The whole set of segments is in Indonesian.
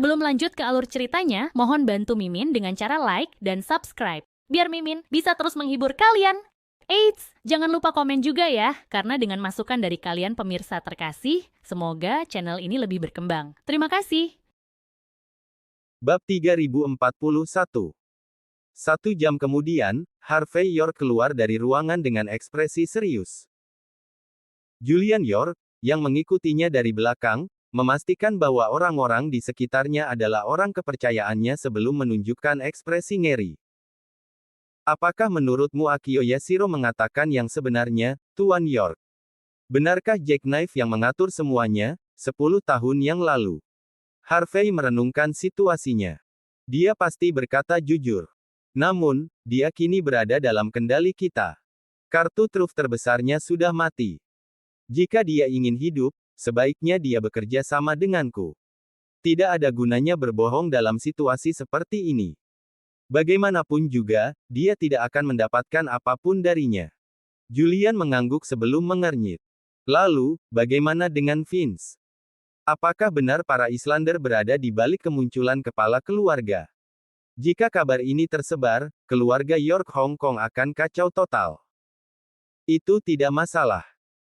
Sebelum lanjut ke alur ceritanya, mohon bantu Mimin dengan cara like dan subscribe, biar Mimin bisa terus menghibur kalian. Eits, jangan lupa komen juga ya, karena dengan masukan dari kalian pemirsa terkasih, semoga channel ini lebih berkembang. Terima kasih. Bab 3041. 1 jam kemudian, Harvey York keluar dari ruangan dengan ekspresi serius. Julian York, yang mengikutinya dari belakang, memastikan bahwa orang-orang di sekitarnya adalah orang kepercayaannya sebelum menunjukkan ekspresi ngeri. Apakah menurutmu Akio Yashiro mengatakan yang sebenarnya, Tuan York? Benarkah Jackknife yang mengatur semuanya, 10 tahun yang lalu? Harvey merenungkan situasinya. Dia pasti berkata jujur. Namun, dia kini berada dalam kendali kita. Kartu truf terbesarnya sudah mati. Jika dia ingin hidup, sebaiknya dia bekerja sama denganku. Tidak ada gunanya berbohong dalam situasi seperti ini. Bagaimanapun juga, dia tidak akan mendapatkan apapun darinya. Julian mengangguk sebelum mengernyit. Lalu, bagaimana dengan Vince? Apakah benar para Islander berada di balik kemunculan kepala keluarga? Jika kabar ini tersebar, keluarga York Hong Kong akan kacau total. Itu tidak masalah.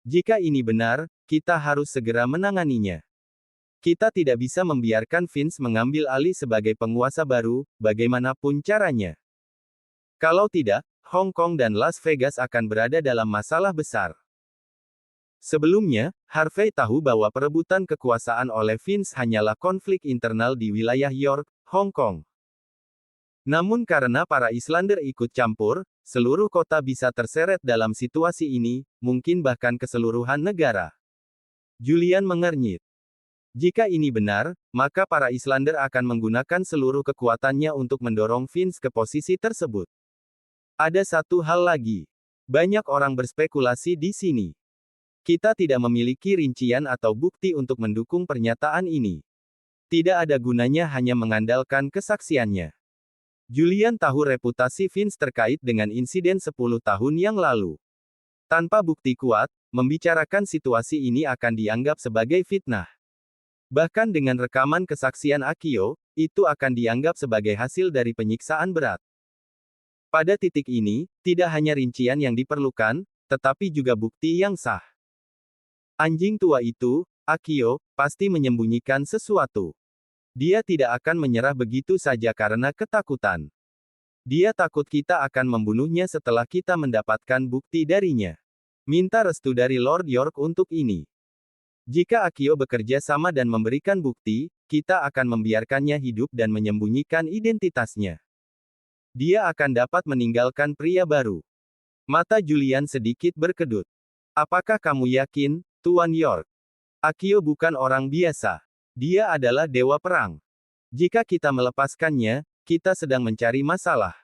Jika ini benar, kita harus segera menanganinya. Kita tidak bisa membiarkan Vince mengambil alih sebagai penguasa baru, bagaimanapun caranya. Kalau tidak, Hong Kong dan Las Vegas akan berada dalam masalah besar. Sebelumnya, Harvey tahu bahwa perebutan kekuasaan oleh Vince hanyalah konflik internal di wilayah York, Hong Kong. Namun karena para Islander ikut campur, seluruh kota bisa terseret dalam situasi ini, mungkin bahkan keseluruhan negara. Julian mengernyit. Jika ini benar, maka para Islander akan menggunakan seluruh kekuatannya untuk mendorong Vince ke posisi tersebut. Ada satu hal lagi. Banyak orang berspekulasi di sini. Kita tidak memiliki rincian atau bukti untuk mendukung pernyataan ini. Tidak ada gunanya hanya mengandalkan kesaksiannya. Julian tahu reputasi Vince terkait dengan insiden 10 tahun yang lalu. Tanpa bukti kuat, membicarakan situasi ini akan dianggap sebagai fitnah. Bahkan dengan rekaman kesaksian Akio, itu akan dianggap sebagai hasil dari penyiksaan berat. Pada titik ini, tidak hanya rincian yang diperlukan, tetapi juga bukti yang sah. Anjing tua itu, Akio, pasti menyembunyikan sesuatu. Dia tidak akan menyerah begitu saja karena ketakutan. Dia takut kita akan membunuhnya setelah kita mendapatkan bukti darinya. Minta restu dari Lord York untuk ini. Jika Akio bekerja sama dan memberikan bukti, kita akan membiarkannya hidup dan menyembunyikan identitasnya. Dia akan dapat meninggalkan pria baru. Mata Julian sedikit berkedut. Apakah kamu yakin, Tuan York? Akio bukan orang biasa. Dia adalah dewa perang. Jika kita melepaskannya, kita sedang mencari masalah.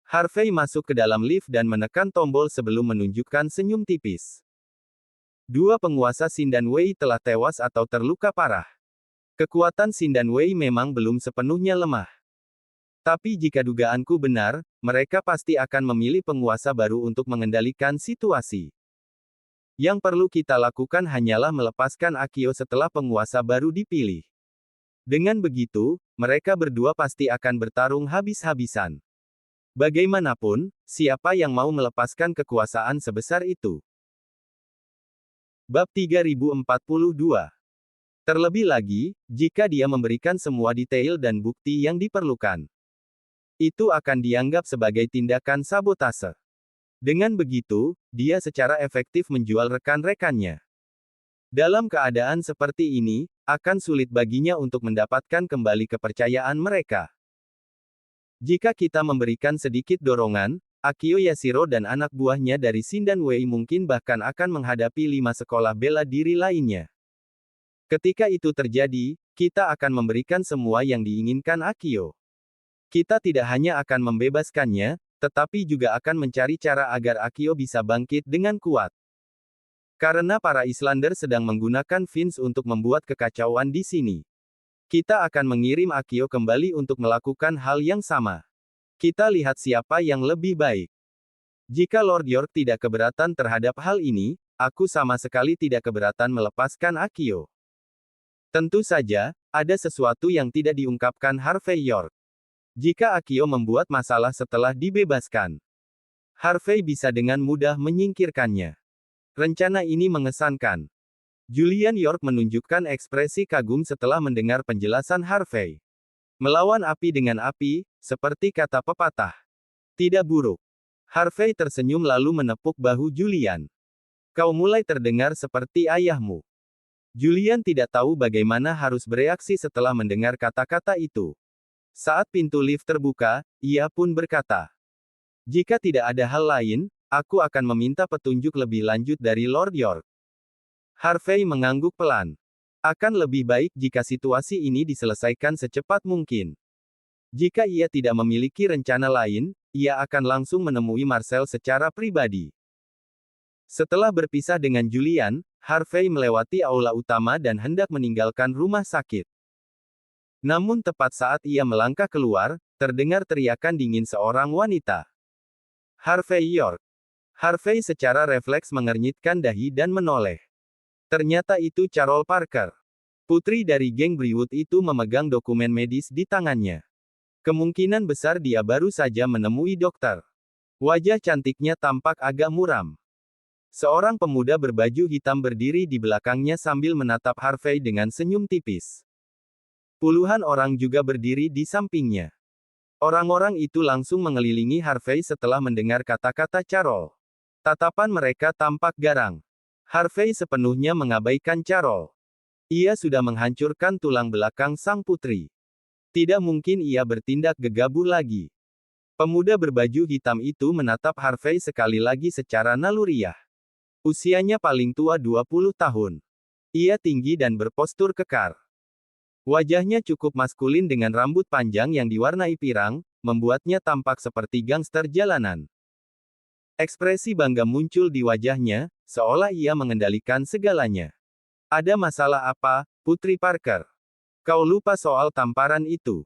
Harvey masuk ke dalam lift dan menekan tombol sebelum menunjukkan senyum tipis. 2 penguasa Xindan Wei telah tewas atau terluka parah. Kekuatan Xindan Wei memang belum sepenuhnya lemah. Tapi jika dugaanku benar, mereka pasti akan memilih penguasa baru untuk mengendalikan situasi. Yang perlu kita lakukan hanyalah melepaskan Akio setelah penguasa baru dipilih. Dengan begitu, mereka berdua pasti akan bertarung habis-habisan. Bagaimanapun, siapa yang mau melepaskan kekuasaan sebesar itu? Bab 3042. Terlebih lagi, jika dia memberikan semua detail dan bukti yang diperlukan, itu akan dianggap sebagai tindakan sabotase. Dengan begitu, dia secara efektif menjual rekan-rekannya. Dalam keadaan seperti ini, akan sulit baginya untuk mendapatkan kembali kepercayaan mereka. Jika kita memberikan sedikit dorongan, Akio Yashiro dan anak buahnya dari Xindan Wei mungkin bahkan akan menghadapi 5 sekolah bela diri lainnya. Ketika itu terjadi, kita akan memberikan semua yang diinginkan Akio. Kita tidak hanya akan membebaskannya, tetapi juga akan mencari cara agar Akio bisa bangkit dengan kuat. Karena para Islander sedang menggunakan Vince untuk membuat kekacauan di sini. Kita akan mengirim Akio kembali untuk melakukan hal yang sama. Kita lihat siapa yang lebih baik. Jika Lord York tidak keberatan terhadap hal ini, aku sama sekali tidak keberatan melepaskan Akio. Tentu saja, Ada sesuatu yang tidak diungkapkan Harvey York. Jika Akio membuat masalah setelah dibebaskan, Harvey bisa dengan mudah menyingkirkannya. Rencana ini mengesankan. Julian York menunjukkan ekspresi kagum setelah mendengar penjelasan Harvey. Melawan api dengan api, seperti kata pepatah. Tidak buruk. Harvey tersenyum lalu menepuk bahu Julian. Kau mulai terdengar seperti ayahmu. Julian tidak tahu bagaimana harus bereaksi setelah mendengar kata-kata itu. Saat pintu lift terbuka, ia pun berkata, "Jika tidak ada hal lain, aku akan meminta petunjuk lebih lanjut dari Lord York." Harvey mengangguk pelan. Akan lebih baik jika situasi ini diselesaikan secepat mungkin. Jika ia tidak memiliki rencana lain, ia akan langsung menemui Marcel secara pribadi. Setelah berpisah dengan Julian, Harvey melewati aula utama dan hendak meninggalkan rumah sakit. Namun tepat saat ia melangkah keluar, terdengar teriakan dingin seorang wanita. Harvey York. Harvey secara refleks mengernyitkan dahi dan menoleh. Ternyata itu Carol Parker. Putri dari geng Brewwood itu memegang dokumen medis di tangannya. Kemungkinan besar dia baru saja menemui dokter. Wajah cantiknya tampak agak muram. Seorang pemuda berbaju hitam berdiri di belakangnya sambil menatap Harvey dengan senyum tipis. Puluhan orang juga berdiri di sampingnya. Orang-orang itu langsung mengelilingi Harvey setelah mendengar kata-kata Carol. Tatapan mereka tampak garang. Harvey sepenuhnya mengabaikan Carol. Ia sudah menghancurkan tulang belakang sang putri. Tidak mungkin ia bertindak gegabah lagi. Pemuda berbaju hitam itu menatap Harvey sekali lagi secara naluriah. Usianya paling tua 20 tahun. Ia tinggi dan berpostur kekar. Wajahnya cukup maskulin dengan rambut panjang yang diwarnai pirang, membuatnya tampak seperti gangster jalanan. Ekspresi bangga muncul di wajahnya, seolah ia mengendalikan segalanya. Ada masalah apa, Putri Parker? Kau lupa soal tamparan itu.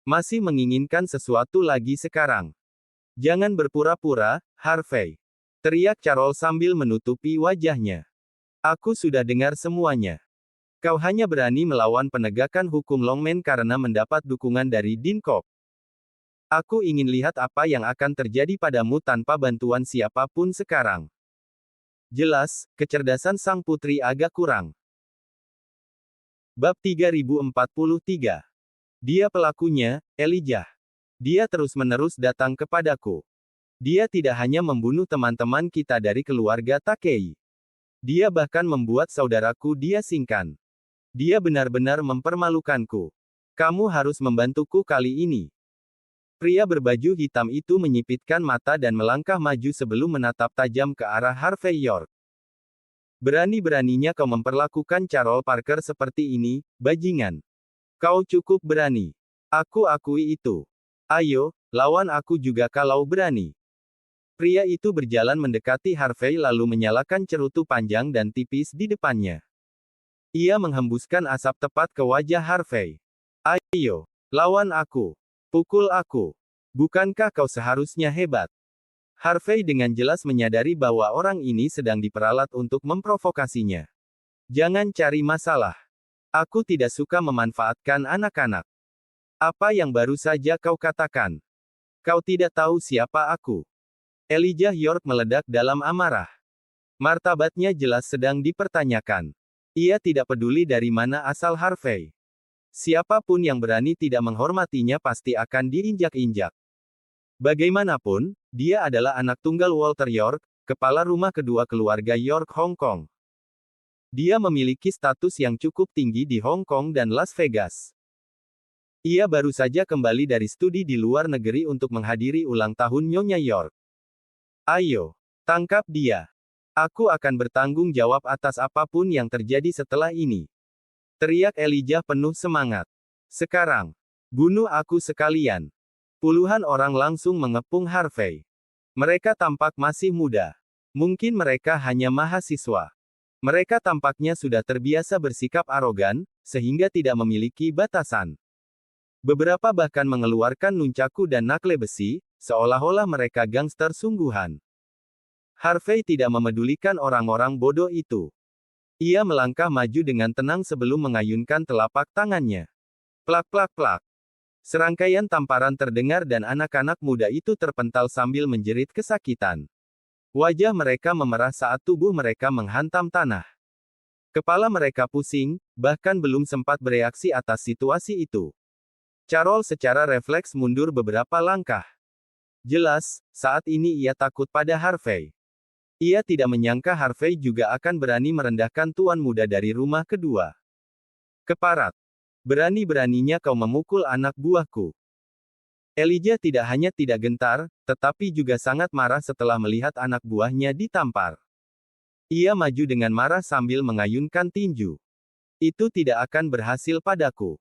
Masih menginginkan sesuatu lagi sekarang. Jangan berpura-pura, Harvey. Teriak Carol sambil menutupi wajahnya. Aku sudah dengar semuanya. Kau hanya berani melawan penegakan hukum Longman karena mendapat dukungan dari Dean Cobb. Aku ingin lihat apa yang akan terjadi padamu tanpa bantuan siapapun sekarang. Jelas, kecerdasan sang putri agak kurang. Bab 3043. Dia pelakunya, Elijah. Dia terus-menerus datang kepadaku. Dia tidak hanya membunuh teman-teman kita dari keluarga Takei. Dia bahkan membuat saudaraku dia singkan. Dia benar-benar mempermalukanku. Kamu harus membantuku kali ini. Pria berbaju hitam itu menyipitkan mata dan melangkah maju sebelum menatap tajam ke arah Harvey York. Berani-beraninya kau memperlakukan Carol Parker seperti ini, bajingan. Kau cukup berani. Aku akui itu. Ayo, lawan aku juga kalau berani. Pria itu berjalan mendekati Harvey lalu menyalakan cerutu panjang dan tipis di depannya. Ia menghembuskan asap tepat ke wajah Harvey. Ayo, lawan aku. Pukul aku. Bukankah kau seharusnya hebat? Harvey dengan jelas menyadari bahwa orang ini sedang diperalat untuk memprovokasinya. Jangan cari masalah. Aku tidak suka memanfaatkan anak-anak. Apa yang baru saja kau katakan? Kau tidak tahu siapa aku. Elijah York meledak dalam amarah. Martabatnya jelas sedang dipertanyakan. Ia tidak peduli dari mana asal Harvey. Siapapun yang berani tidak menghormatinya pasti akan diinjak-injak. Bagaimanapun, dia adalah anak tunggal Walter York, kepala rumah kedua keluarga York Hong Kong. Dia memiliki status yang cukup tinggi di Hong Kong dan Las Vegas. Ia baru saja kembali dari studi di luar negeri untuk menghadiri ulang tahun Nyonya York. Ayo, tangkap dia. Aku akan bertanggung jawab atas apapun yang terjadi setelah ini. Teriak Elijah penuh semangat. Sekarang, bunuh aku sekalian. Puluhan orang langsung mengepung Harvey. Mereka tampak masih muda. Mungkin mereka hanya mahasiswa. Mereka tampaknya sudah terbiasa bersikap arogan, sehingga tidak memiliki batasan. Beberapa bahkan mengeluarkan nuncaku dan nakle besi, seolah-olah mereka gangster sungguhan. Harvey tidak memedulikan orang-orang bodoh itu. Ia melangkah maju dengan tenang sebelum mengayunkan telapak tangannya. Plak plak plak. Serangkaian tamparan terdengar dan anak-anak muda itu terpental sambil menjerit kesakitan. Wajah mereka memerah saat tubuh mereka menghantam tanah. Kepala mereka pusing, bahkan belum sempat bereaksi atas situasi itu. Carol secara refleks mundur beberapa langkah. Jelas, saat ini ia takut pada Harvey. Ia tidak menyangka Harvey juga akan berani merendahkan tuan muda dari rumah kedua. Keparat. Berani-beraninya kau memukul anak buahku. Elijah tidak hanya tidak gentar, tetapi juga sangat marah setelah melihat anak buahnya ditampar. Ia maju dengan marah sambil mengayunkan tinju. Itu tidak akan berhasil padaku.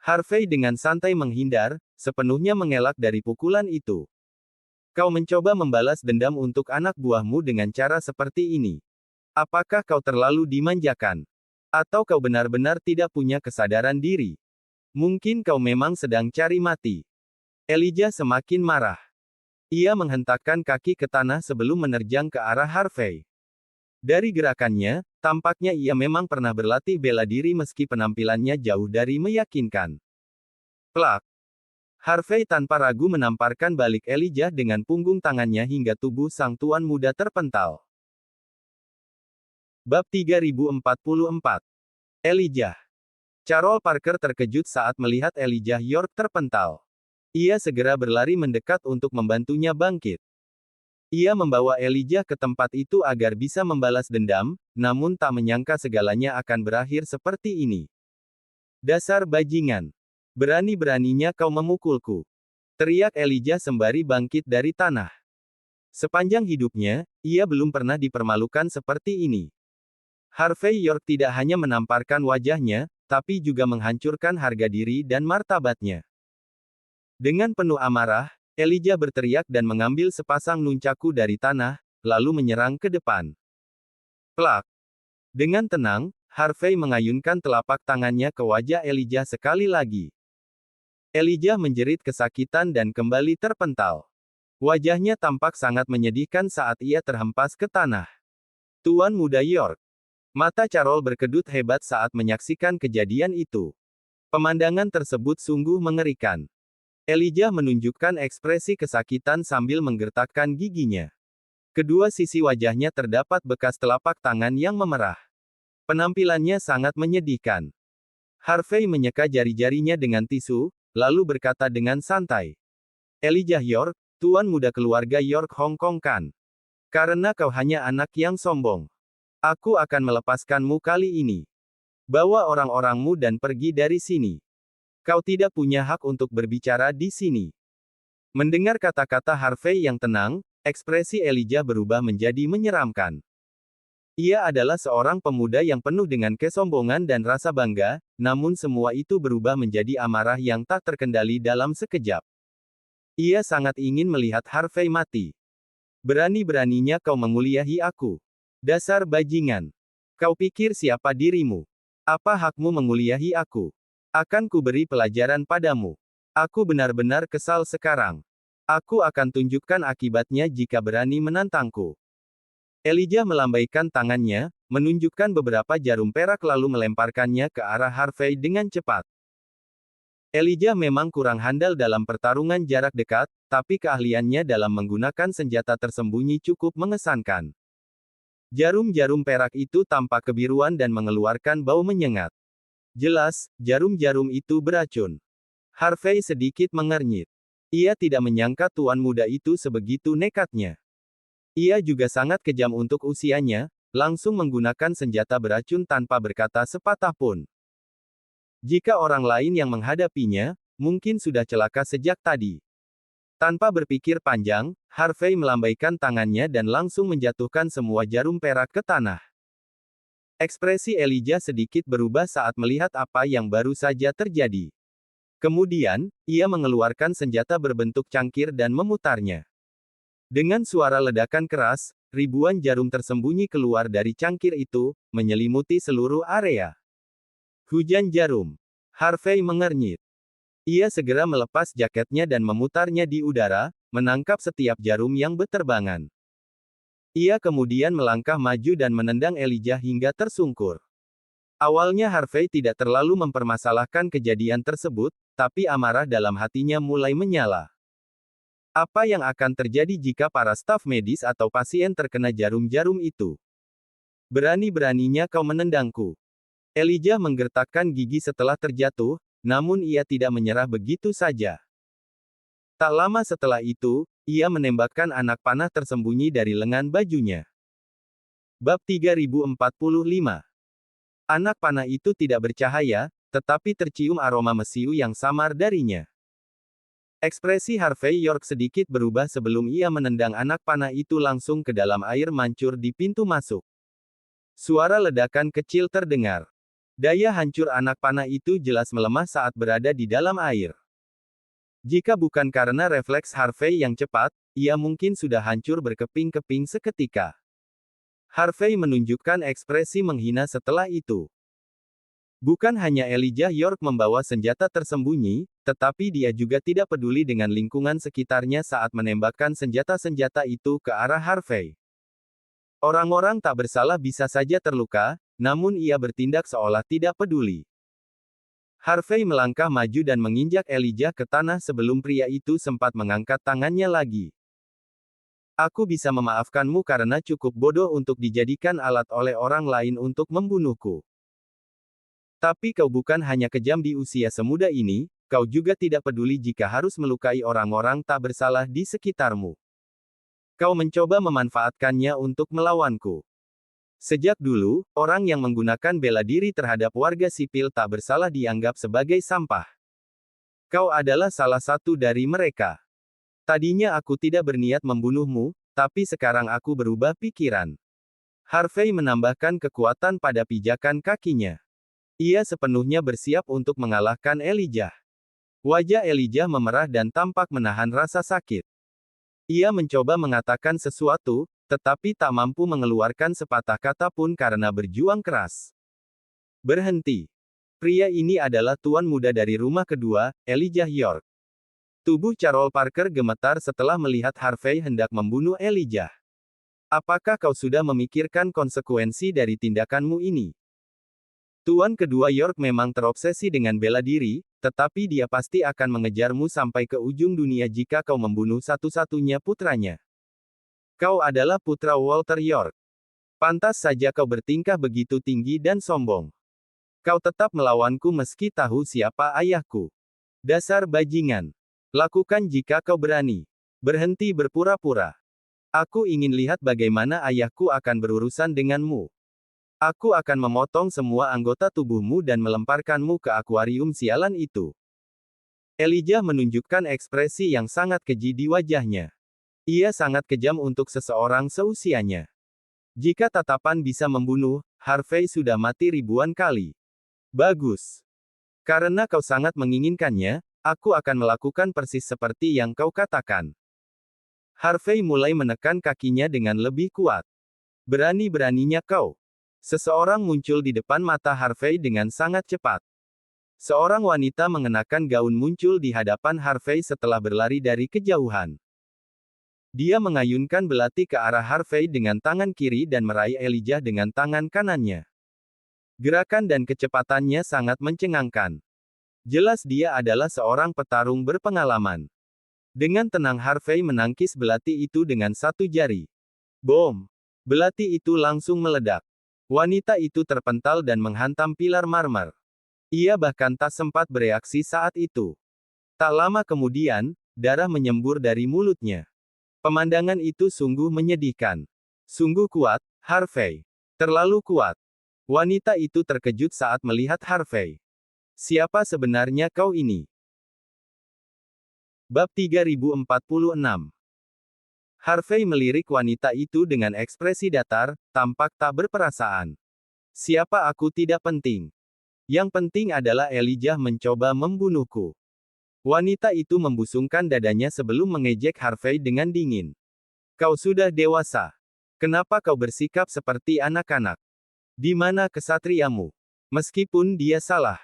Harvey dengan santai menghindar, sepenuhnya mengelak dari pukulan itu. Kau mencoba membalas dendam untuk anak buahmu dengan cara seperti ini. Apakah kau terlalu dimanjakan? Atau kau benar-benar tidak punya kesadaran diri? Mungkin kau memang sedang cari mati. Elijah semakin marah. Ia menghentakkan kaki ke tanah sebelum menerjang ke arah Harvey. Dari gerakannya, tampaknya ia memang pernah berlatih bela diri meski penampilannya jauh dari meyakinkan. Plak. Harvey tanpa ragu menamparkan balik Elijah dengan punggung tangannya hingga tubuh sang tuan muda terpental. Bab 3044. Elijah. Carol Parker terkejut saat melihat Elijah York terpental. Ia segera berlari mendekat untuk membantunya bangkit. Ia membawa Elijah ke tempat itu agar bisa membalas dendam, namun tak menyangka segalanya akan berakhir seperti ini. Dasar bajingan. Berani-beraninya kau memukulku. Teriak Elijah sembari bangkit dari tanah. Sepanjang hidupnya, ia belum pernah dipermalukan seperti ini. Harvey York tidak hanya menamparkan wajahnya, tapi juga menghancurkan harga diri dan martabatnya. Dengan penuh amarah, Elijah berteriak dan mengambil sepasang nuncaku dari tanah, lalu menyerang ke depan. Plak. Dengan tenang, Harvey mengayunkan telapak tangannya ke wajah Elijah sekali lagi. Elijah menjerit kesakitan dan kembali terpental. Wajahnya tampak sangat menyedihkan saat ia terhempas ke tanah. Tuan muda York. Mata Carol berkedut hebat saat menyaksikan kejadian itu. Pemandangan tersebut sungguh mengerikan. Elijah menunjukkan ekspresi kesakitan sambil menggertakkan giginya. Kedua sisi wajahnya terdapat bekas telapak tangan yang memerah. Penampilannya sangat menyedihkan. Harvey menyeka jari-jarinya dengan tisu, lalu berkata dengan santai. Elijah York, tuan muda keluarga York Hong Kong kan? Karena kau hanya anak yang sombong. Aku akan melepaskanmu kali ini. Bawa orang-orangmu dan pergi dari sini. Kau tidak punya hak untuk berbicara di sini. Mendengar kata-kata Harvey yang tenang, ekspresi Elijah berubah menjadi menyeramkan. Ia adalah seorang pemuda yang penuh dengan kesombongan dan rasa bangga, namun semua itu berubah menjadi amarah yang tak terkendali dalam sekejap. Ia sangat ingin melihat Harvey mati. Berani-beraninya kau menguliahi aku. Dasar bajingan. Kau pikir siapa dirimu? Apa hakmu menguliahi aku? Akan kuberi pelajaran padamu. Aku benar-benar kesal sekarang. Aku akan tunjukkan akibatnya jika berani menantangku. Elijah melambaikan tangannya, menunjukkan beberapa jarum perak lalu melemparkannya ke arah Harvey dengan cepat. Elijah memang kurang handal dalam pertarungan jarak dekat, tapi keahliannya dalam menggunakan senjata tersembunyi cukup mengesankan. Jarum-jarum perak itu tampak kebiruan dan mengeluarkan bau menyengat. Jelas, jarum-jarum itu beracun. Harvey sedikit mengernyit. Ia tidak menyangka tuan muda itu sebegitu nekatnya. Ia juga sangat kejam untuk usianya, langsung menggunakan senjata beracun tanpa berkata sepatah pun. Jika orang lain yang menghadapinya, mungkin sudah celaka sejak tadi. Tanpa berpikir panjang, Harvey melambaikan tangannya dan langsung menjatuhkan semua jarum perak ke tanah. Ekspresi Elijah sedikit berubah saat melihat apa yang baru saja terjadi. Kemudian, ia mengeluarkan senjata berbentuk cangkir dan memutarnya. Dengan suara ledakan keras, ribuan jarum tersembunyi keluar dari cangkir itu, menyelimuti seluruh area. Hujan jarum. Harvey mengernyit. Ia segera melepas jaketnya dan memutarnya di udara, menangkap setiap jarum yang berterbangan. Ia kemudian melangkah maju dan menendang Elijah hingga tersungkur. Awalnya Harvey tidak terlalu mempermasalahkan kejadian tersebut, tapi amarah dalam hatinya mulai menyala. Apa yang akan terjadi jika para staf medis atau pasien terkena jarum-jarum itu? Berani-beraninya kau menendangku. Elijah menggertakkan gigi setelah terjatuh, namun ia tidak menyerah begitu saja. Tak lama setelah itu, ia menembakkan anak panah tersembunyi dari lengan bajunya. Bab 3045. Anak panah itu tidak bercahaya, tetapi tercium aroma mesiu yang samar darinya. Ekspresi Harvey York sedikit berubah sebelum ia menendang anak panah itu langsung ke dalam air mancur di pintu masuk. Suara ledakan kecil terdengar. Daya hancur anak panah itu jelas melemah saat berada di dalam air. Jika bukan karena refleks Harvey yang cepat, ia mungkin sudah hancur berkeping-keping seketika. Harvey menunjukkan ekspresi menghina setelah itu. Bukan hanya Elijah York membawa senjata tersembunyi, tetapi dia juga tidak peduli dengan lingkungan sekitarnya saat menembakkan senjata-senjata itu ke arah Harvey. Orang-orang tak bersalah bisa saja terluka, namun ia bertindak seolah tidak peduli. Harvey melangkah maju dan menginjak Elijah ke tanah sebelum pria itu sempat mengangkat tangannya lagi. Aku bisa memaafkanmu karena cukup bodoh untuk dijadikan alat oleh orang lain untuk membunuhku. Tapi kau bukan hanya kejam di usia semuda ini, kau juga tidak peduli jika harus melukai orang-orang tak bersalah di sekitarmu. Kau mencoba memanfaatkannya untuk melawanku. Sejak dulu, orang yang menggunakan bela diri terhadap warga sipil tak bersalah dianggap sebagai sampah. Kau adalah salah satu dari mereka. Tadinya aku tidak berniat membunuhmu, tapi sekarang aku berubah pikiran. Harvey menambahkan kekuatan pada pijakan kakinya. Ia sepenuhnya bersiap untuk mengalahkan Elijah. Wajah Elijah memerah dan tampak menahan rasa sakit. Ia mencoba mengatakan sesuatu, tetapi tak mampu mengeluarkan sepatah kata pun karena berjuang keras. Berhenti. Pria ini adalah tuan muda dari rumah kedua, Elijah York. Tubuh Carol Parker gemetar setelah melihat Harvey hendak membunuh Elijah. Apakah kau sudah memikirkan konsekuensi dari tindakanmu ini? Tuan kedua York memang terobsesi dengan bela diri, tetapi dia pasti akan mengejarmu sampai ke ujung dunia jika kau membunuh satu-satunya putranya. Kau adalah putra Walter York. Pantas saja kau bertingkah begitu tinggi dan sombong. Kau tetap melawanku meski tahu siapa ayahku. Dasar bajingan. Lakukan jika kau berani. Berhenti berpura-pura. Aku ingin lihat bagaimana ayahku akan berurusan denganmu. Aku akan memotong semua anggota tubuhmu dan melemparkanmu ke akuarium sialan itu. Elijah menunjukkan ekspresi yang sangat keji di wajahnya. Ia sangat kejam untuk seseorang seusianya. Jika tatapan bisa membunuh, Harvey sudah mati ribuan kali. Bagus. Karena kau sangat menginginkannya, aku akan melakukan persis seperti yang kau katakan. Harvey mulai menekan kakinya dengan lebih kuat. Berani-beraninya kau. Seseorang muncul di depan mata Harvey dengan sangat cepat. Seorang wanita mengenakan gaun muncul di hadapan Harvey setelah berlari dari kejauhan. Dia mengayunkan belati ke arah Harvey dengan tangan kiri dan meraih Elijah dengan tangan kanannya. Gerakan dan kecepatannya sangat mencengangkan. Jelas dia adalah seorang petarung berpengalaman. Dengan tenang Harvey menangkis belati itu dengan satu jari. Bom! Belati itu langsung meledak. Wanita itu terpental dan menghantam pilar marmer. Ia bahkan tak sempat bereaksi saat itu. Tak lama kemudian, darah menyembur dari mulutnya. Pemandangan itu sungguh menyedihkan. Sungguh kuat, Harvey. Terlalu kuat. Wanita itu terkejut saat melihat Harvey. Siapa sebenarnya kau ini? Bab 3046. Harvey melirik wanita itu dengan ekspresi datar, tampak tak berperasaan. Siapa aku tidak penting. Yang penting adalah Elijah mencoba membunuhku. Wanita itu membusungkan dadanya sebelum mengejek Harvey dengan dingin. Kau sudah dewasa. Kenapa kau bersikap seperti anak-anak? Di mana kesatriamu? Meskipun dia salah.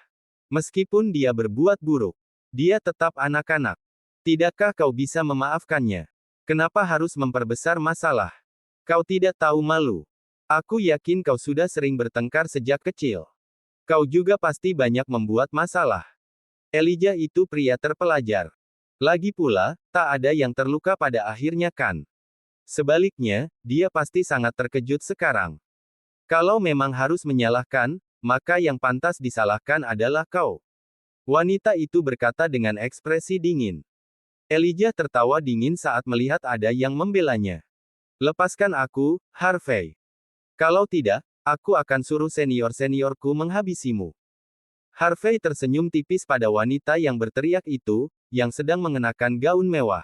Meskipun dia berbuat buruk. Dia tetap anak-anak. Tidakkah kau bisa memaafkannya? Kenapa harus memperbesar masalah? Kau tidak tahu malu. Aku yakin kau sudah sering bertengkar sejak kecil. Kau juga pasti banyak membuat masalah. Elijah itu pria terpelajar. Lagi pula, tak ada yang terluka pada akhirnya kan? Sebaliknya, dia pasti sangat terkejut sekarang. Kalau memang harus menyalahkan, maka yang pantas disalahkan adalah kau. Wanita itu berkata dengan ekspresi dingin. Elijah tertawa dingin saat melihat ada yang membelanya. Lepaskan aku, Harvey. Kalau tidak, aku akan suruh senior-seniorku menghabisimu. Harvey tersenyum tipis pada wanita yang berteriak itu, yang sedang mengenakan gaun mewah.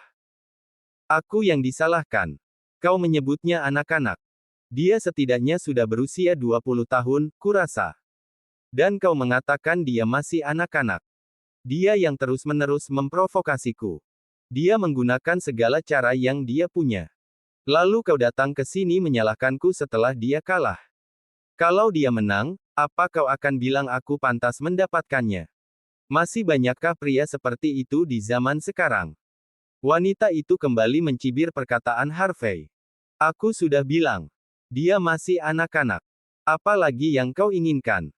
Aku yang disalahkan. Kau menyebutnya anak-anak. Dia setidaknya sudah berusia 20 tahun, kurasa. Dan kau mengatakan dia masih anak-anak. Dia yang terus-menerus memprovokasiku. Dia menggunakan segala cara yang dia punya. Lalu kau datang ke sini menyalahkanku setelah dia kalah. Kalau dia menang, apa kau akan bilang aku pantas mendapatkannya? Masih banyakkah pria seperti itu di zaman sekarang? Wanita itu kembali mencibir perkataan Harvey. Aku sudah bilang. Dia masih anak-anak. Apa lagi yang kau inginkan?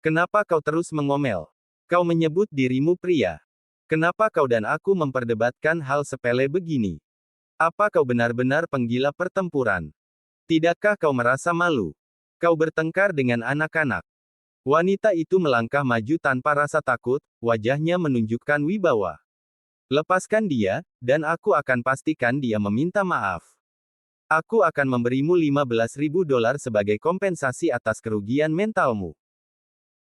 Kenapa kau terus mengomel? Kau menyebut dirimu pria. Kenapa kau dan aku memperdebatkan hal sepele begini? Apa kau benar-benar penggila pertempuran? Tidakkah kau merasa malu? Kau bertengkar dengan anak-anak. Wanita itu melangkah maju tanpa rasa takut, wajahnya menunjukkan wibawa. Lepaskan dia, dan aku akan pastikan dia meminta maaf. Aku akan memberimu $15.000 sebagai kompensasi atas kerugian mentalmu.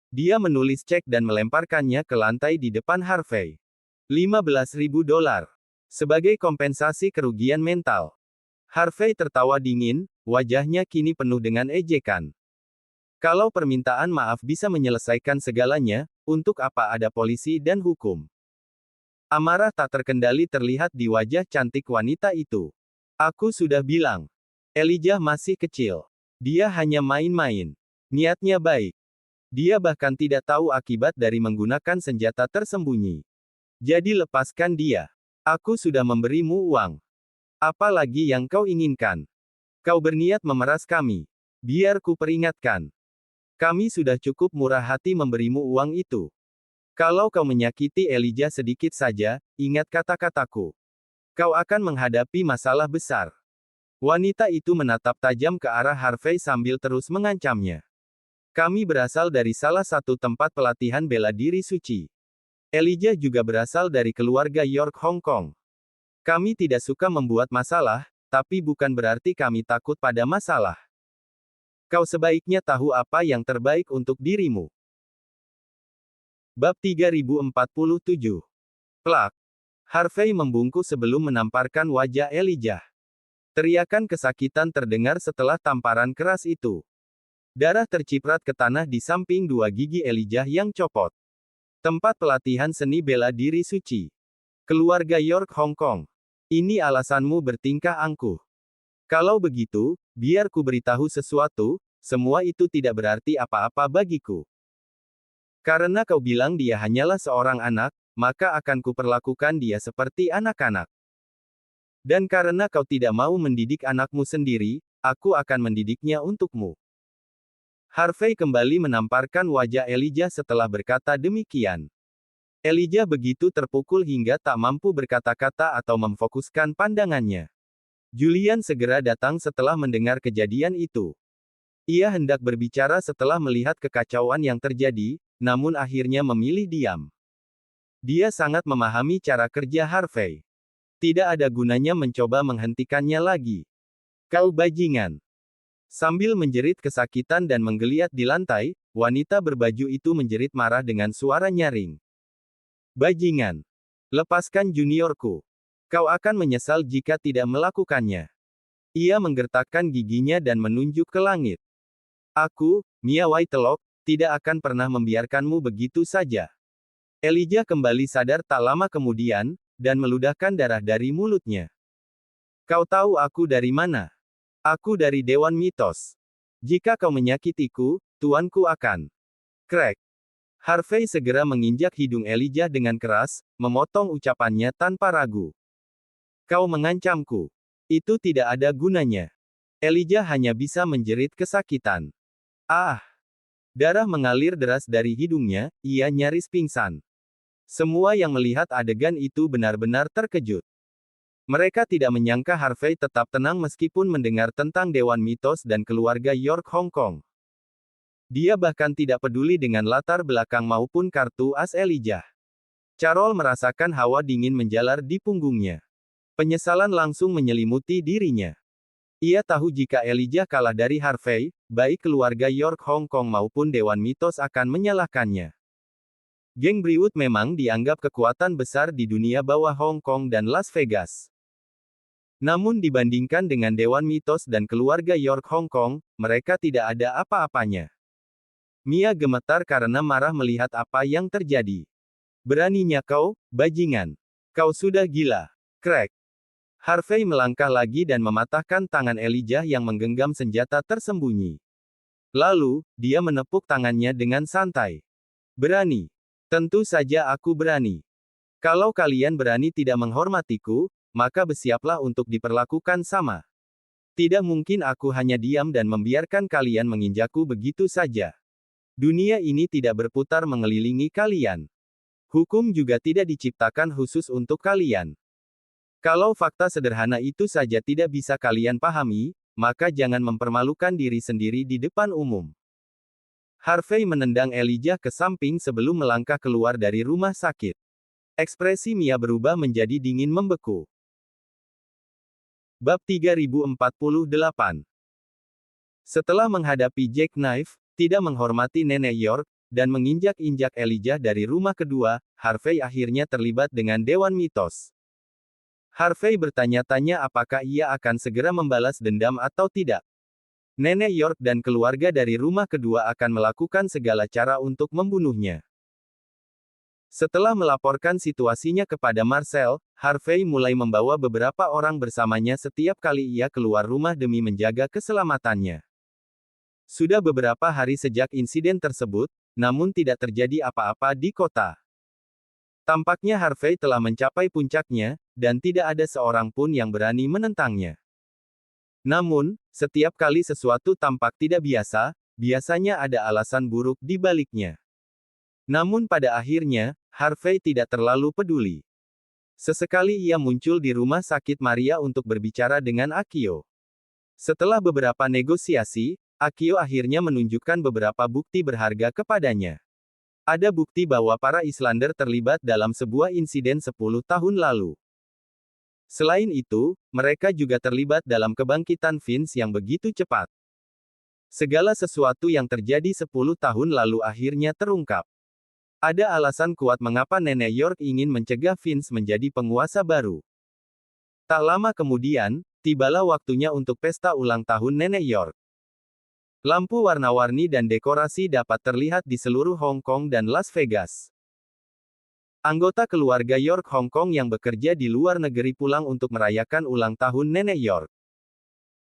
Dia menulis cek dan melemparkannya ke lantai di depan Harvey. $15.000. Sebagai kompensasi kerugian mental. Harvey tertawa dingin, wajahnya kini penuh dengan ejekan. Kalau permintaan maaf bisa menyelesaikan segalanya, untuk apa ada polisi dan hukum? Amarah tak terkendali terlihat di wajah cantik wanita itu. Aku sudah bilang. Elijah masih kecil. Dia hanya main-main. Niatnya baik. Dia bahkan tidak tahu akibat dari menggunakan senjata tersembunyi. Jadi lepaskan dia. Aku sudah memberimu uang. Apa lagi yang kau inginkan? Kau berniat memeras kami. Biar ku peringatkan. Kami sudah cukup murah hati memberimu uang itu. Kalau kau menyakiti Elijah sedikit saja, ingat kata-kataku. Kau akan menghadapi masalah besar. Wanita itu menatap tajam ke arah Harvey sambil terus mengancamnya. Kami berasal dari salah satu tempat pelatihan bela diri suci. Elijah juga berasal dari keluarga York Hong Kong. Kami tidak suka membuat masalah, tapi bukan berarti kami takut pada masalah. Kau sebaiknya tahu apa yang terbaik untuk dirimu. Bab 3047. Plak. Harvey membungkuk sebelum menamparkan wajah Elijah. Teriakan kesakitan terdengar setelah tamparan keras itu. Darah terciprat ke tanah di samping dua gigi Elijah yang copot. Tempat pelatihan seni bela diri suci. Keluarga York Hong Kong. Ini alasanmu bertingkah angkuh. Kalau begitu, biar ku beritahu sesuatu, semua itu tidak berarti apa-apa bagiku. Karena kau bilang dia hanyalah seorang anak, maka akan kuperlakukan dia seperti anak-anak. Dan karena kau tidak mau mendidik anakmu sendiri, aku akan mendidiknya untukmu. Harvey kembali menamparkan wajah Elijah setelah berkata demikian. Elijah begitu terpukul hingga tak mampu berkata-kata atau memfokuskan pandangannya. Julian segera datang setelah mendengar kejadian itu. Ia hendak berbicara setelah melihat kekacauan yang terjadi, namun akhirnya memilih diam. Dia sangat memahami cara kerja Harvey. Tidak ada gunanya mencoba menghentikannya lagi. Kau bajingan. Sambil menjerit kesakitan dan menggeliat di lantai, wanita berbaju itu menjerit marah dengan suara nyaring. Bajingan. Lepaskan juniorku. Kau akan menyesal jika tidak melakukannya. Ia menggertakkan giginya dan menunjuk ke langit. Aku, Mia Whitelock, tidak akan pernah membiarkanmu begitu saja. Elijah kembali sadar tak lama kemudian, dan meludahkan darah dari mulutnya. Kau tahu aku dari mana? Aku dari Dewan Mitos. Jika kau menyakitiku, tuanku akan. Crack. Harvey segera menginjak hidung Elijah dengan keras, memotong ucapannya tanpa ragu. Kau mengancamku. Itu tidak ada gunanya. Elijah hanya bisa menjerit kesakitan. Ah! Darah mengalir deras dari hidungnya, ia nyaris pingsan. Semua yang melihat adegan itu benar-benar terkejut. Mereka tidak menyangka Harvey tetap tenang meskipun mendengar tentang Dewan Mitos dan keluarga York Hong Kong. Dia bahkan tidak peduli dengan latar belakang maupun kartu as Elijah. Carol merasakan hawa dingin menjalar di punggungnya. Penyesalan langsung menyelimuti dirinya. Ia tahu jika Elijah kalah dari Harvey, baik keluarga York Hong Kong maupun Dewan Mitos akan menyalahkannya. Geng Briwood memang dianggap kekuatan besar di dunia bawah Hong Kong dan Las Vegas. Namun dibandingkan dengan Dewan Mitos dan keluarga York Hong Kong, mereka tidak ada apa-apanya. Mia gemetar karena marah melihat apa yang terjadi. Beraninya kau, bajingan. Kau sudah gila. Crack. Harvey melangkah lagi dan mematahkan tangan Elijah yang menggenggam senjata tersembunyi. Lalu, dia menepuk tangannya dengan santai. Berani. Tentu saja aku berani. Kalau kalian berani tidak menghormatiku, maka bersiaplah untuk diperlakukan sama. Tidak mungkin aku hanya diam dan membiarkan kalian menginjakku begitu saja. Dunia ini tidak berputar mengelilingi kalian. Hukum juga tidak diciptakan khusus untuk kalian. Kalau fakta sederhana itu saja tidak bisa kalian pahami, maka jangan mempermalukan diri sendiri di depan umum. Harvey menendang Elijah ke samping sebelum melangkah keluar dari rumah sakit. Ekspresi Mia berubah menjadi dingin membeku. Bab 3048. Setelah menghadapi Jackknife, tidak menghormati Nenek York, dan menginjak-injak Elijah dari rumah kedua, Harvey akhirnya terlibat dengan Dewan Mitos. Harvey bertanya-tanya apakah ia akan segera membalas dendam atau tidak. Nenek York dan keluarga dari rumah kedua akan melakukan segala cara untuk membunuhnya. Setelah melaporkan situasinya kepada Marcel, Harvey mulai membawa beberapa orang bersamanya setiap kali ia keluar rumah demi menjaga keselamatannya. Sudah beberapa hari sejak insiden tersebut, namun tidak terjadi apa-apa di kota. Tampaknya Harvey telah mencapai puncaknya, dan tidak ada seorang pun yang berani menentangnya. Namun, setiap kali sesuatu tampak tidak biasa, biasanya ada alasan buruk di baliknya. Namun pada akhirnya, Harvey tidak terlalu peduli. Sesekali ia muncul di rumah sakit Maria untuk berbicara dengan Akio. Setelah beberapa negosiasi, Akio akhirnya menunjukkan beberapa bukti berharga kepadanya. Ada bukti bahwa para Islander terlibat dalam sebuah insiden 10 tahun lalu. Selain itu, mereka juga terlibat dalam kebangkitan Vince yang begitu cepat. Segala sesuatu yang terjadi 10 tahun lalu akhirnya terungkap. Ada alasan kuat mengapa Nenek York ingin mencegah Vince menjadi penguasa baru. Tak lama kemudian, tibalah waktunya untuk pesta ulang tahun Nenek York. Lampu warna-warni dan dekorasi dapat terlihat di seluruh Hong Kong dan Las Vegas. Anggota keluarga York Hong Kong yang bekerja di luar negeri pulang untuk merayakan ulang tahun Nenek York.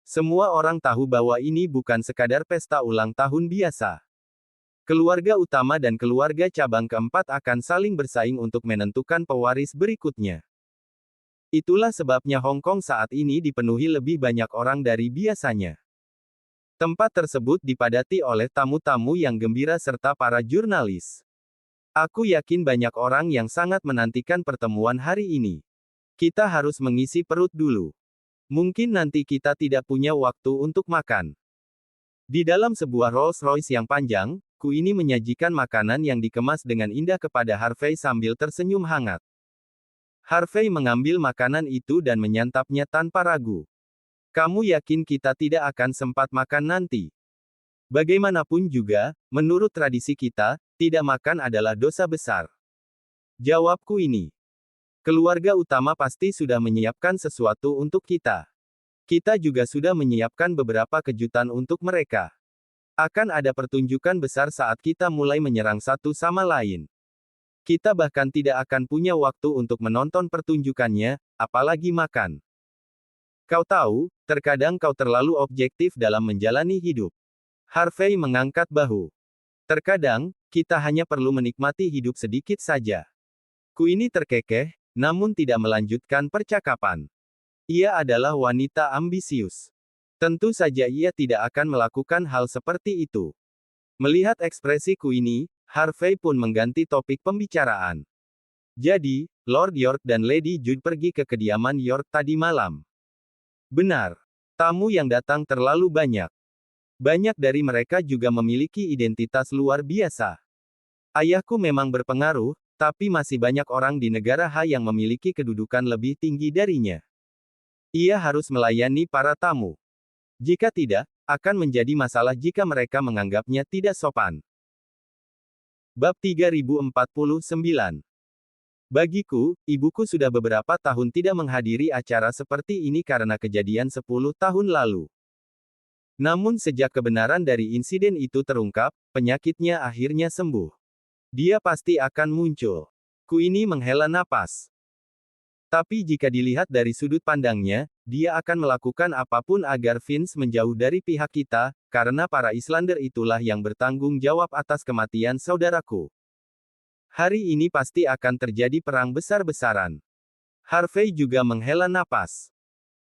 Semua orang tahu bahwa ini bukan sekadar pesta ulang tahun biasa. Keluarga utama dan keluarga cabang keempat akan saling bersaing untuk menentukan pewaris berikutnya. Itulah sebabnya Hong Kong saat ini dipenuhi lebih banyak orang dari biasanya. Tempat tersebut dipadati oleh tamu-tamu yang gembira serta para jurnalis. Aku yakin banyak orang yang sangat menantikan pertemuan hari ini. Kita harus mengisi perut dulu. Mungkin nanti kita tidak punya waktu untuk makan. Di dalam sebuah Rolls-Royce yang panjang, Ku ini menyajikan makanan yang dikemas dengan indah kepada Harvey sambil tersenyum hangat. Harvey mengambil makanan itu dan menyantapnya tanpa ragu. Kamu yakin kita tidak akan sempat makan nanti? Bagaimanapun juga, menurut tradisi kita, tidak makan adalah dosa besar. Jawabku ini. Keluarga utama pasti sudah menyiapkan sesuatu untuk kita. Kita juga sudah menyiapkan beberapa kejutan untuk mereka. Akan ada pertunjukan besar saat kita mulai menyerang satu sama lain. Kita bahkan tidak akan punya waktu untuk menonton pertunjukannya, apalagi makan. Kau tahu, terkadang kau terlalu objektif dalam menjalani hidup. Harvey mengangkat bahu. Terkadang, kita hanya perlu menikmati hidup sedikit saja. Ku ini terkekeh, namun tidak melanjutkan percakapan. Ia adalah wanita ambisius. Tentu saja ia tidak akan melakukan hal seperti itu. Melihat ekspresi Queenie, Harvey pun mengganti topik pembicaraan. Jadi, Lord York dan Lady Jude pergi ke kediaman York tadi malam. Benar. Tamu yang datang terlalu banyak. Banyak dari mereka juga memiliki identitas luar biasa. Ayahku memang berpengaruh, tapi masih banyak orang di negara H yang memiliki kedudukan lebih tinggi darinya. Ia harus melayani para tamu. Jika tidak, akan menjadi masalah jika mereka menganggapnya tidak sopan. Bab 3049. Bagiku, ibuku sudah beberapa tahun tidak menghadiri acara seperti ini karena kejadian 10 tahun lalu. Namun sejak kebenaran dari insiden itu terungkap, penyakitnya akhirnya sembuh. Dia pasti akan muncul. Queenie menghela napas. Tapi jika dilihat dari sudut pandangnya, dia akan melakukan apapun agar Vince menjauh dari pihak kita, karena para Islander itulah yang bertanggung jawab atas kematian saudaraku. Hari ini pasti akan terjadi perang besar-besaran. Harvey juga menghela napas.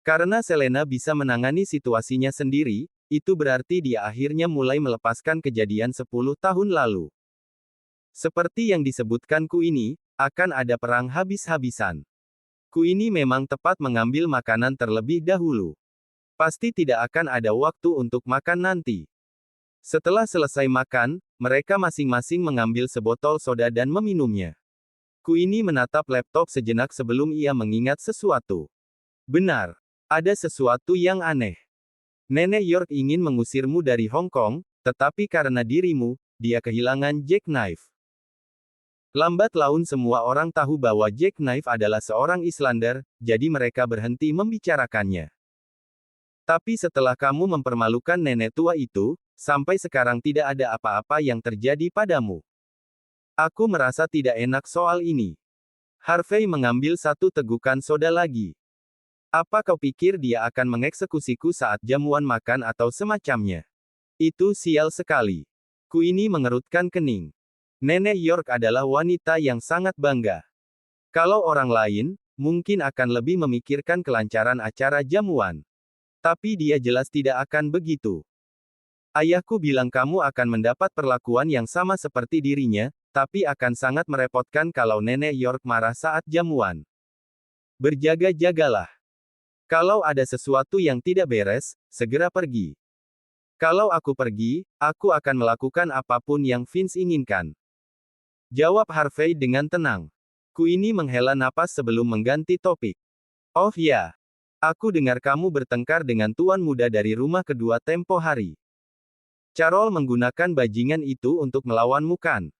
Karena Selena bisa menangani situasinya sendiri, itu berarti dia akhirnya mulai melepaskan kejadian 10 tahun lalu. Seperti yang disebutkan Queenie, akan ada perang habis-habisan. Queenie memang tepat mengambil makanan terlebih dahulu. Pasti tidak akan ada waktu untuk makan nanti. Setelah selesai makan, mereka masing-masing mengambil sebotol soda dan meminumnya. Queenie menatap laptop sejenak sebelum ia mengingat sesuatu. Benar, ada sesuatu yang aneh. Nenek York ingin mengusirmu dari Hong Kong, tetapi karena dirimu, dia kehilangan jackknife. Lambat laun semua orang tahu bahwa Jackknife adalah seorang Islander, jadi mereka berhenti membicarakannya. Tapi setelah kamu mempermalukan nenek tua itu, sampai sekarang tidak ada apa-apa yang terjadi padamu. Aku merasa tidak enak soal ini. Harvey mengambil satu tegukan soda lagi. Apa kau pikir dia akan mengeksekusiku saat jamuan makan atau semacamnya? Itu sial sekali. Queenie mengerutkan kening. Nenek York adalah wanita yang sangat bangga. Kalau orang lain, mungkin akan lebih memikirkan kelancaran acara jamuan. Tapi dia jelas tidak akan begitu. Ayahku bilang kamu akan mendapat perlakuan yang sama seperti dirinya, tapi akan sangat merepotkan kalau nenek York marah saat jamuan. Berjaga-jagalah. Kalau ada sesuatu yang tidak beres, segera pergi. Kalau aku pergi, aku akan melakukan apapun yang Vince inginkan. Jawab Harvey dengan tenang. Queenie menghela napas sebelum mengganti topik. Oh ya. Aku dengar kamu bertengkar dengan tuan muda dari rumah kedua tempo hari. Carol menggunakan bajingan itu untuk melawanmu kan?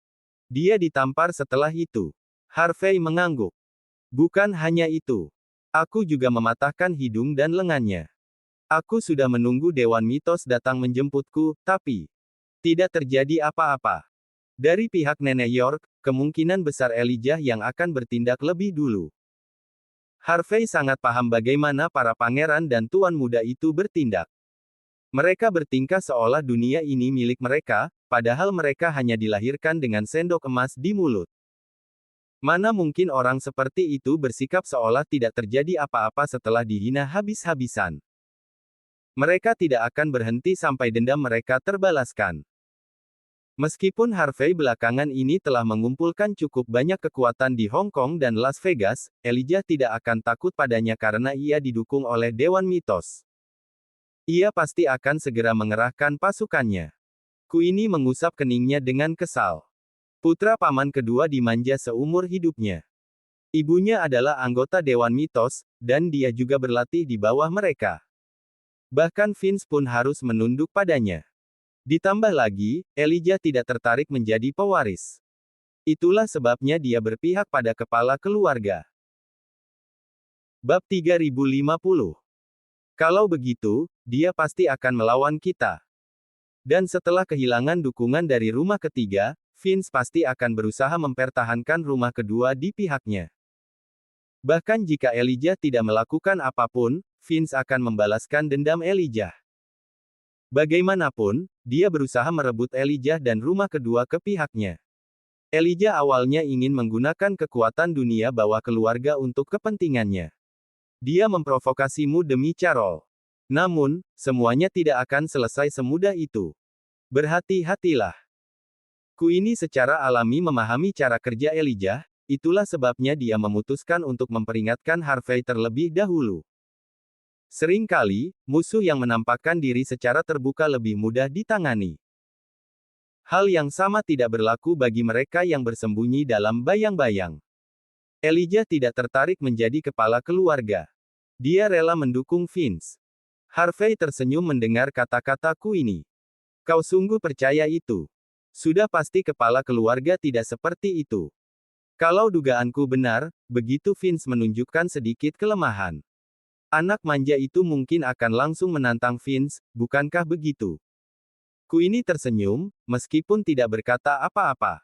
Dia ditampar setelah itu. Harvey mengangguk. Bukan hanya itu. Aku juga mematahkan hidung dan lengannya. Aku sudah menunggu Dewan Mitos datang menjemputku, tapi tidak terjadi apa-apa. Dari pihak nenek York, kemungkinan besar Elijah yang akan bertindak lebih dulu. Harvey sangat paham bagaimana para pangeran dan tuan muda itu bertindak. Mereka bertingkah seolah dunia ini milik mereka, padahal mereka hanya dilahirkan dengan sendok emas di mulut. Mana mungkin orang seperti itu bersikap seolah tidak terjadi apa-apa setelah dihina habis-habisan. Mereka tidak akan berhenti sampai dendam mereka terbalaskan. Meskipun Harvey belakangan ini telah mengumpulkan cukup banyak kekuatan di Hong Kong dan Las Vegas, Elijah tidak akan takut padanya karena ia didukung oleh Dewan Mitos. Ia pasti akan segera mengerahkan pasukannya. Queenie mengusap keningnya dengan kesal. Putra paman kedua dimanja seumur hidupnya. Ibunya adalah anggota Dewan Mitos, dan dia juga berlatih di bawah mereka. Bahkan Vince pun harus menunduk padanya. Ditambah lagi, Elijah tidak tertarik menjadi pewaris. Itulah sebabnya dia berpihak pada kepala keluarga. Bab 3050. Kalau begitu, dia pasti akan melawan kita. Dan setelah kehilangan dukungan dari rumah ketiga, Vince pasti akan berusaha mempertahankan rumah kedua di pihaknya. Bahkan jika Elijah tidak melakukan apapun, Vince akan membalaskan dendam Elijah. Bagaimanapun, dia berusaha merebut Elijah dan rumah kedua ke pihaknya. Elijah awalnya ingin menggunakan kekuatan dunia bawah keluarga untuk kepentingannya. Dia memprovokasimu demi Carol. Namun, semuanya tidak akan selesai semudah itu. Berhati-hatilah. Queenie secara alami memahami cara kerja Elijah, itulah sebabnya dia memutuskan untuk memperingatkan Harvey terlebih dahulu. Seringkali, musuh yang menampakkan diri secara terbuka lebih mudah ditangani. Hal yang sama tidak berlaku bagi mereka yang bersembunyi dalam bayang-bayang. Elijah tidak tertarik menjadi kepala keluarga. Dia rela mendukung Vince. Harvey tersenyum mendengar kata-kata Queenie. Kau sungguh percaya itu? Sudah pasti kepala keluarga tidak seperti itu. Kalau dugaanku benar, begitu Vince menunjukkan sedikit kelemahan. Anak manja itu mungkin akan langsung menantang Vince, bukankah begitu? Queenie tersenyum, meskipun tidak berkata apa-apa.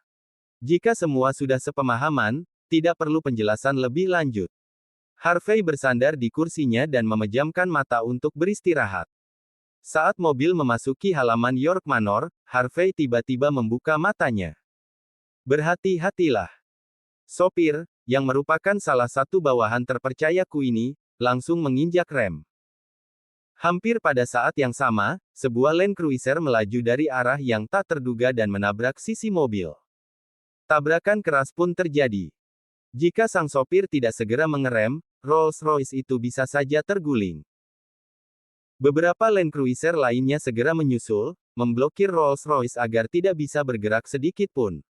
Jika semua sudah sepemahaman, tidak perlu penjelasan lebih lanjut. Harvey bersandar di kursinya dan memejamkan mata untuk beristirahat. Saat mobil memasuki halaman York Manor, Harvey tiba-tiba membuka matanya. Berhati-hatilah. Sopir, yang merupakan salah satu bawahan terpercaya Queenie, langsung menginjak rem. Hampir pada saat yang sama, sebuah Land Cruiser melaju dari arah yang tak terduga dan menabrak sisi mobil. Tabrakan keras pun terjadi. Jika sang sopir tidak segera mengerem, Rolls-Royce itu bisa saja terguling. Beberapa Land Cruiser lainnya segera menyusul, memblokir Rolls-Royce agar tidak bisa bergerak sedikit pun.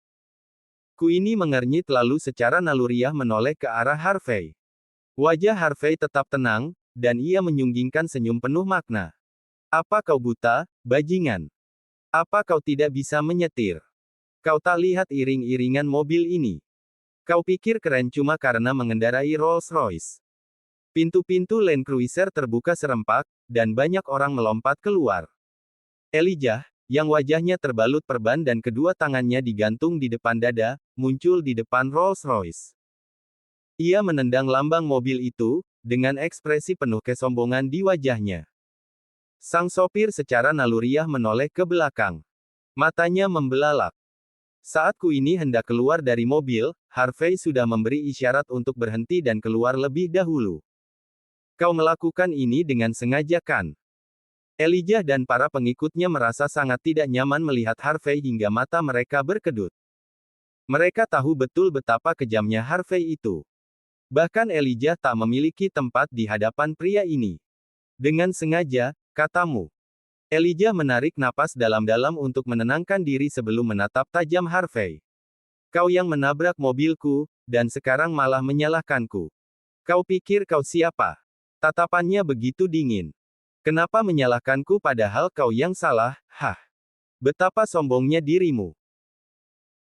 Queenie mengernyit lalu secara naluriah menoleh ke arah Harvey. Wajah Harvey tetap tenang, dan ia menyunggingkan senyum penuh makna. Apa kau buta, bajingan? Apa kau tidak bisa menyetir? Kau tak lihat iring-iringan mobil ini? Kau pikir keren cuma karena mengendarai Rolls-Royce? Pintu-pintu Land Cruiser terbuka serempak, dan banyak orang melompat keluar. Elijah, yang wajahnya terbalut perban dan kedua tangannya digantung di depan dada, muncul di depan Rolls-Royce. Ia menendang lambang mobil itu, dengan ekspresi penuh kesombongan di wajahnya. Sang sopir secara naluriah menoleh ke belakang. Matanya membelalak. Saat Queenie hendak keluar dari mobil, Harvey sudah memberi isyarat untuk berhenti dan keluar lebih dahulu. Kau melakukan ini dengan sengaja kan? Elijah dan para pengikutnya merasa sangat tidak nyaman melihat Harvey hingga mata mereka berkedut. Mereka tahu betul betapa kejamnya Harvey itu. Bahkan Elijah tak memiliki tempat di hadapan pria ini. Dengan sengaja, katamu. Elijah menarik napas dalam-dalam untuk menenangkan diri sebelum menatap tajam Harvey. Kau yang menabrak mobilku, dan sekarang malah menyalahkanku. Kau pikir kau siapa? Tatapannya begitu dingin. Kenapa menyalahkanku padahal kau yang salah, hah? Betapa sombongnya dirimu.